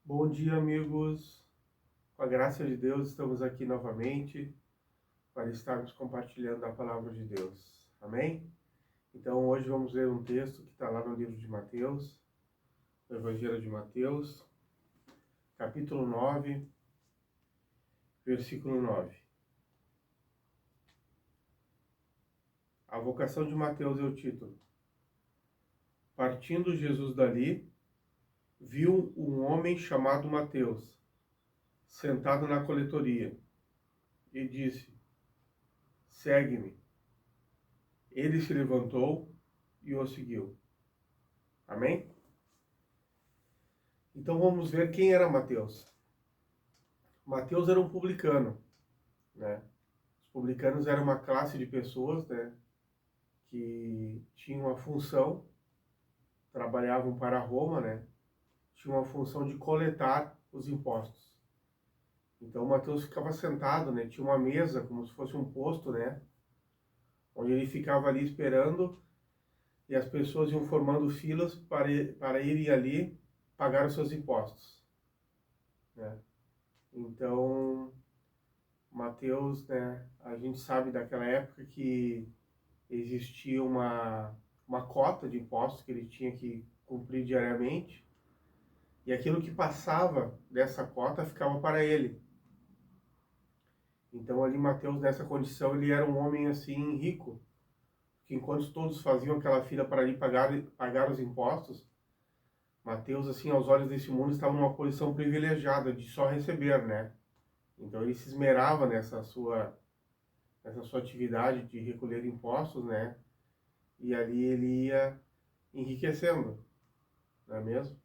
Bom dia, amigos. Com a graça de Deus, estamos aqui novamente para estarmos compartilhando a palavra de Deus. Amém? Então, hoje vamos ler um texto que está lá no livro de Mateus, no Evangelho de Mateus, capítulo 9, versículo 9. A vocação de Mateus é o título. Partindo Jesus dali, viu um homem chamado Mateus, sentado na coletoria, e disse: Segue-me. Ele se levantou e o seguiu. Amém? Então vamos ver quem era Mateus. Mateus era um publicano, né? Os publicanos eram uma classe de pessoas, né, que tinham uma função, trabalhavam para Roma, né? Tinham uma função de coletar os impostos. Então Mateus ficava sentado, né? Tinha uma mesa, como se fosse um posto, né? Onde ele ficava ali esperando e as pessoas iam formando filas para irem ali pagar os seus impostos, né? Então Mateus, né, a gente sabe daquela época que existia uma cota de impostos que ele tinha que cumprir diariamente, e aquilo que passava dessa cota ficava para ele. Então ali Mateus, nessa condição, ele era um homem assim rico, que enquanto todos faziam aquela fila para ali pagar os impostos, Mateus, assim, aos olhos desse mundo, estava numa posição privilegiada de só receber, né? Então ele se esmerava nessa sua atividade de recolher impostos, né? E ali ele ia enriquecendo, não é mesmo?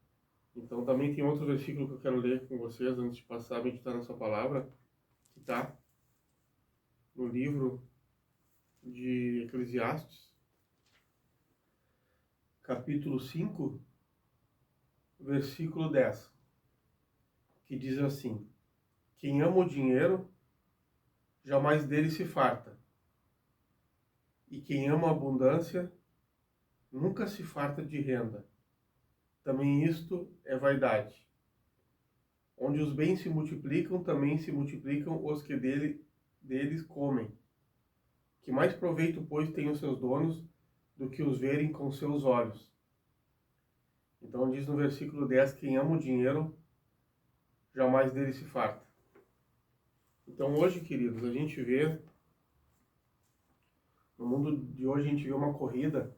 Então também tem outro versículo que eu quero ler com vocês antes de passar a meditar nessa palavra, que está no livro de Eclesiastes, capítulo 5, versículo 10, que diz assim: Quem ama o dinheiro, jamais dele se farta, e quem ama a abundância, nunca se farta de renda. Também isto é vaidade. Onde os bens se multiplicam, também se multiplicam os que deles comem. Que mais proveito, pois, têm os seus donos do que os verem com seus olhos? Então diz no versículo 10, quem ama o dinheiro, jamais dele se farta. Então hoje, queridos, a gente vê, no mundo de hoje, a gente vê uma corrida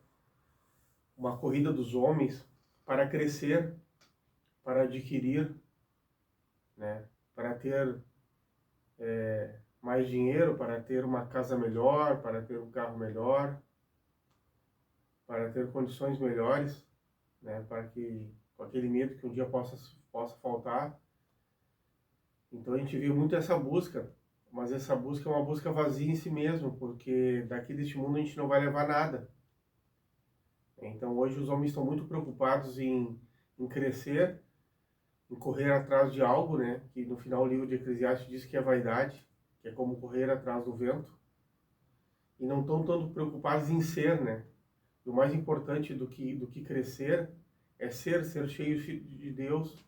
dos homens para crescer, para adquirir, né, para ter mais dinheiro, para ter uma casa melhor, para ter um carro melhor, para ter condições melhores, né, para que, com aquele medo que um dia possa faltar. Então a gente vê muito essa busca, mas essa busca é uma busca vazia em si mesmo, porque daqui deste mundo a gente não vai levar nada. Então hoje os homens estão muito preocupados em crescer, em correr atrás de algo, né? Que no final o livro de Eclesiastes diz que é vaidade, que é como correr atrás do vento. E não estão tanto preocupados em ser, né? E o mais importante do que crescer é ser cheio de Deus,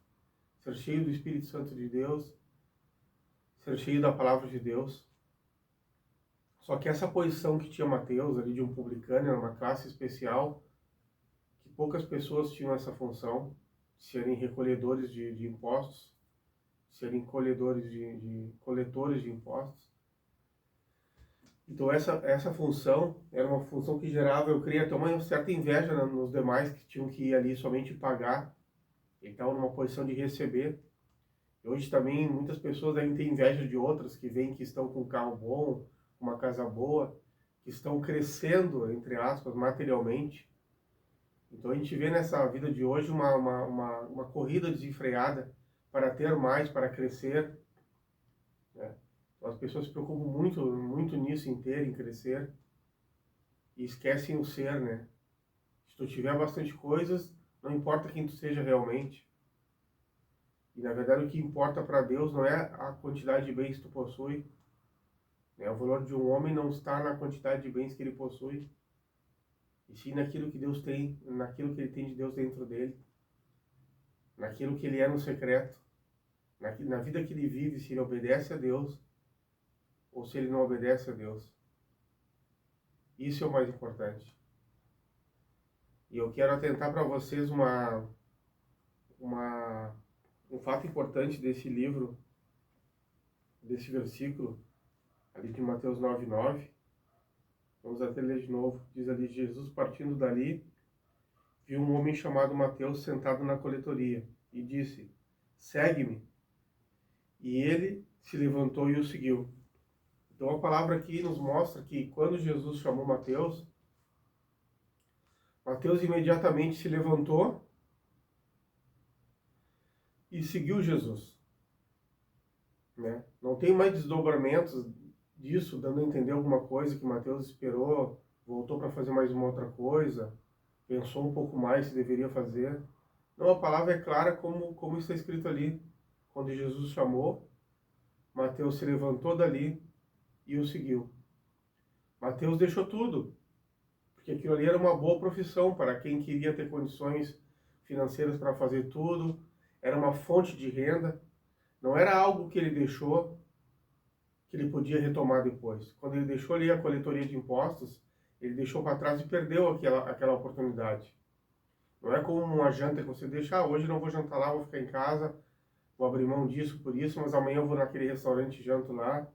ser cheio do Espírito Santo de Deus, ser cheio da palavra de Deus. Só que essa posição que tinha Mateus ali de um publicano era uma classe especial, que poucas pessoas tinham essa função, de serem recolhedores de impostos, serem coletores de impostos. Então essa função era uma função que gerava, eu creio, até uma certa inveja nos demais que tinham que ir ali somente pagar. Ele estava numa posição de receber. E hoje também muitas pessoas ainda têm inveja de outras que veem que estão com um carro bom, uma casa boa, que estão crescendo, entre aspas, materialmente. Então a gente vê nessa vida de hoje uma corrida desenfreada para ter mais, para crescer, né? Então, as pessoas se preocupam muito nisso, em ter, em crescer, e esquecem o ser, né? Se tu tiver bastante coisas, não importa quem tu seja realmente. E na verdade o que importa para Deus não é a quantidade de bens que tu possui, né? O valor de um homem não está na quantidade de bens que ele possui, e sim naquilo que Deus tem, naquilo que ele tem de Deus dentro dele. naquilo que ele é no secreto, na vida que ele vive, se ele obedece a Deus ou se ele não obedece a Deus. Isso é o mais importante. E eu quero atentar para vocês um fato importante desse livro, desse versículo, ali de Mateus 9:9. Vamos até ler de novo. Diz ali: Jesus, partindo dali, viu um homem chamado Mateus sentado na coletoria e disse: segue-me. E ele se levantou e o seguiu. Então a palavra aqui nos mostra que quando Jesus chamou Mateus, Mateus imediatamente se levantou e seguiu Jesus, né? Não tem mais desdobramentos disso, dando a entender alguma coisa que Mateus esperou, voltou para fazer mais uma outra coisa, pensou um pouco mais se deveria fazer. Não, a palavra é clara como está escrito ali. Quando Jesus chamou, Mateus se levantou dali e o seguiu. Mateus deixou tudo, porque aquilo ali era uma boa profissão para quem queria ter condições financeiras para fazer tudo, era uma fonte de renda, não era algo que ele deixou, que ele podia retomar depois. Quando ele deixou ali a coletoria de impostos, ele deixou para trás e perdeu aquela oportunidade. Não é como uma janta que você deixa, hoje não vou jantar lá, vou ficar em casa, vou abrir mão disso por isso, mas amanhã eu vou naquele restaurante e janto lá.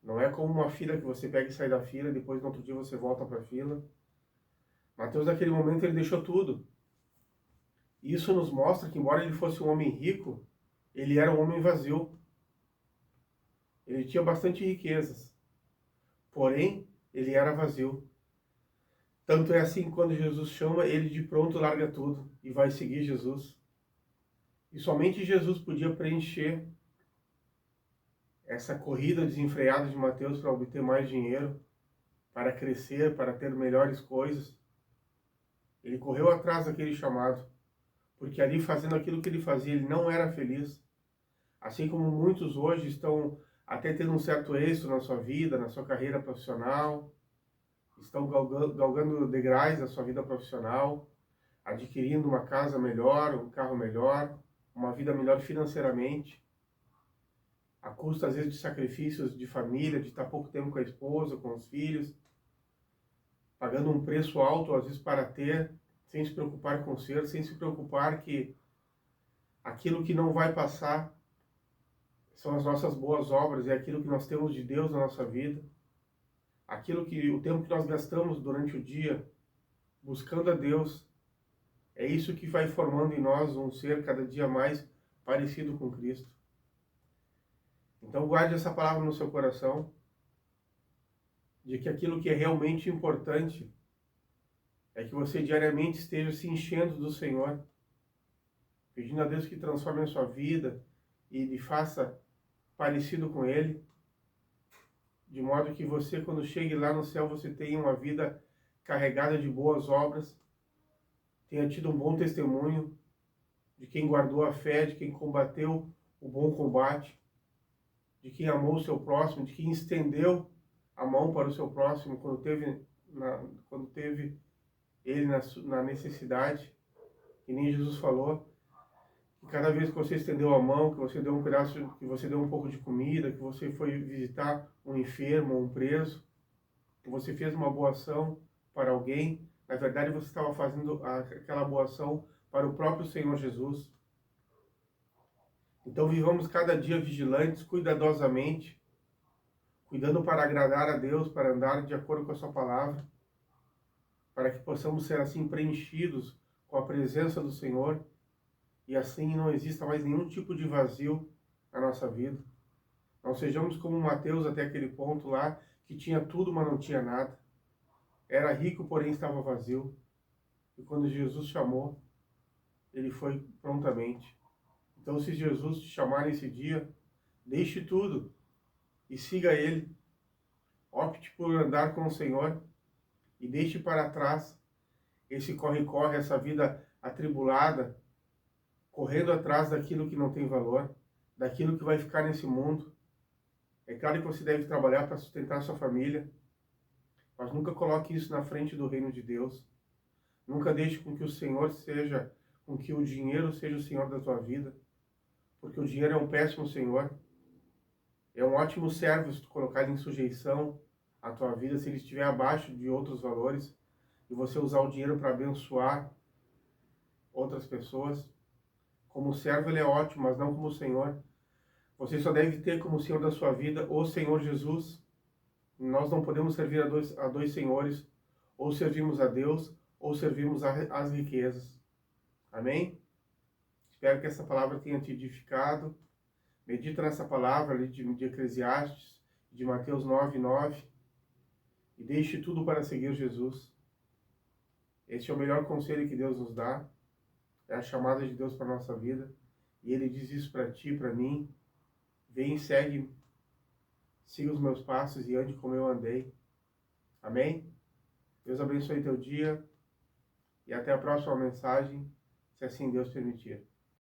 Não é como uma fila que você pega e sai da fila, e depois no outro dia você volta para a fila. Mateus, naquele momento, ele deixou tudo. Isso nos mostra que, embora ele fosse um homem rico, ele era um homem vazio. Ele tinha bastante riquezas, porém, ele era vazio. Tanto é assim que quando Jesus chama, ele de pronto larga tudo e vai seguir Jesus. E somente Jesus podia preencher essa corrida desenfreada de Mateus para obter mais dinheiro, para crescer, para ter melhores coisas. Ele correu atrás daquele chamado, porque ali, fazendo aquilo que ele fazia, ele não era feliz. Assim como muitos hoje estão até tendo um certo êxito na sua vida, na sua carreira profissional, estão galgando degraus na sua vida profissional, adquirindo uma casa melhor, um carro melhor, uma vida melhor financeiramente, a custa, às vezes, de sacrifícios de família, de estar pouco tempo com a esposa, com os filhos, pagando um preço alto, às vezes, para ter, sem se preocupar com o ser, sem se preocupar que aquilo que não vai passar são as nossas boas obras, é aquilo que nós temos de Deus na nossa vida, o tempo que nós gastamos durante o dia buscando a Deus, é isso que vai formando em nós um ser cada dia mais parecido com Cristo. Então guarde essa palavra no seu coração, de que aquilo que é realmente importante é que você diariamente esteja se enchendo do Senhor, pedindo a Deus que transforme a sua vida e lhe faça parecido com Ele, de modo que você, quando chegue lá no céu, você tenha uma vida carregada de boas obras, tenha tido um bom testemunho de quem guardou a fé, de quem combateu o bom combate, de quem amou o seu próximo, de quem estendeu a mão para o seu próximo quando teve ele na necessidade, que nem Jesus falou. E cada vez que você estendeu a mão, que você deu um pedaço, que você deu um pouco de comida, que você foi visitar um enfermo, um preso, que você fez uma boa ação para alguém, na verdade você estava fazendo aquela boa ação para o próprio Senhor Jesus. Então vivamos cada dia vigilantes, cuidadosamente, cuidando para agradar a Deus, para andar de acordo com a sua palavra, para que possamos ser assim preenchidos com a presença do Senhor, e assim não exista mais nenhum tipo de vazio na nossa vida. Não sejamos como Mateus até aquele ponto lá, que tinha tudo, mas não tinha nada. Era rico, porém estava vazio. E quando Jesus chamou, ele foi prontamente. Então, se Jesus te chamar nesse dia, deixe tudo e siga Ele. Opte por andar com o Senhor e deixe para trás esse corre-corre, essa vida atribulada, correndo atrás daquilo que não tem valor, daquilo que vai ficar nesse mundo. É claro que você deve trabalhar para sustentar a sua família, mas nunca coloque isso na frente do reino de Deus. Nunca deixe com que o Senhor seja com que o dinheiro seja o senhor da tua vida, porque o dinheiro é um péssimo senhor. É um ótimo servo se tu colocar ele em sujeição à tua vida, se ele estiver abaixo de outros valores, e você usar o dinheiro para abençoar outras pessoas. Como servo ele é ótimo, mas não como Senhor. Você só deve ter como Senhor da sua vida o Senhor Jesus. Nós não podemos servir a dois senhores, ou servimos a Deus, ou servimos as riquezas. Amém? Espero que essa palavra tenha te edificado. Medita nessa palavra ali de Eclesiastes, de Mateus 9:9, e deixe tudo para seguir Jesus. Este é o melhor conselho que Deus nos dá. É a chamada de Deus para a nossa vida. E Ele diz isso para ti, para mim. Vem e segue, siga os meus passos e ande como eu andei. Amém? Deus abençoe teu dia e até a próxima mensagem, se assim Deus permitir.